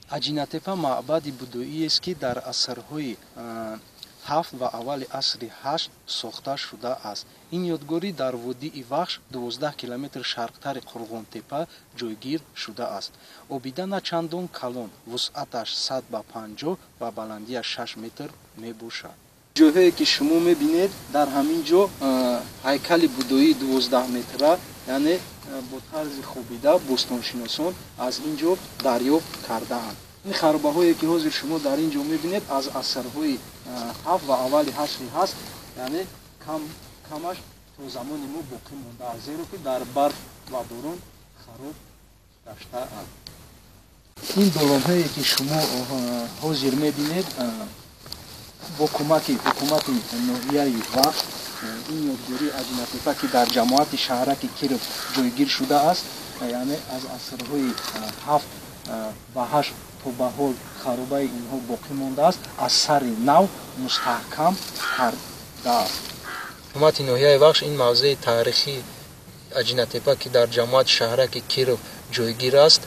Аҷинатепа маъбади будоиест, ки дар асрҳои 7 ва аввали асри 8 сохта шудааст. Ин ёдгорӣ дар водии Вахш 12 километр шарқтари Қурғонтепа ҷойгир шудааст. Обидана чандон калон, вусъаташ 100 ба 50 ва баландияш 6 метр мебошад. ҷойҳое ки шумо мебинед, дар ҳамин ҷо ҳайкали будоии 12 метра, яъне бо тарзи хобида бостоншиносон аз ин ҷо дарёфт кардаанд. ин харобаҳое ки ҳозир шумо дар ин ҷо мебинед, аз асрҳои 7 ва аввали 8 ҳаст, яъне камаш то замони мо боқӣ мондааст, зеро ки дар барф ва борон хароб гаштаанд. ин долонҳое ки шумо ҳозир мебинед, бо кӯмаки ҳукумати ноҳияи Вахш, ин ёдгории Аҷинатепа ки дар ҷамоати шаҳраки Киров ҷойгир шудааст, яъне аз асрҳои 7 ва 8 то ба ҳол харобаи инҳо боқӣ мондааст, аз сари нав мустаҳкам кардааст. ҳукумати ноҳияи Вахш ин мавзеи таърихии Аҷинатепа ки дар ҷамоати шаҳраки Киров ҷойгир аст,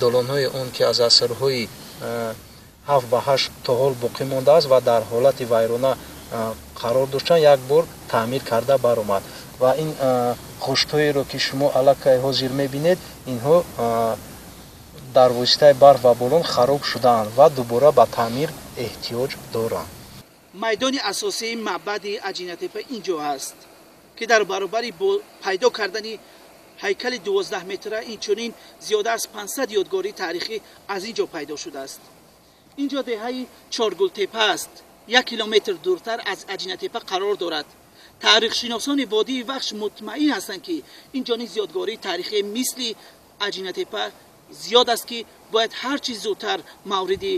долонҳои он ки аз асрҳои 7 ва 8 то ҳол боқӣ мондааст ва дар ҳолати вайрона қарор доштанд, як бор таъмир карда баромад. Ва ин хоштҳоеро ки шумо аллакай ҳозир мебинед, инҳо дар воситаи барф ва борон хароб шудаанд ва дубора ба таъмир эҳтиёҷ доранд. майдони асосии маъбади Аҷинатепа ин ҷо ҳаст, ки дар баробари пайдо кардани ҳайкали 12 метра инчунин зиёда аз 500 ёдгории таърихӣ аз ин ҷо пайдо шудааст. ин ҷо деҳаи Чоргултепа аст, 1 километр дуртар аз Аҷинатепа қарор дорад. таърихшиносони водии Вахш мутмаин ҳастанд, ки ин ҷо низ ёдгории таърихӣ мисли Аҷинатепа зиёд аст, ки бояд ҳар чиз зудтар мавриди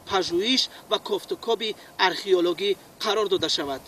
пажӯҳиш ва кофтукоби археологӣ қарор дода шавад.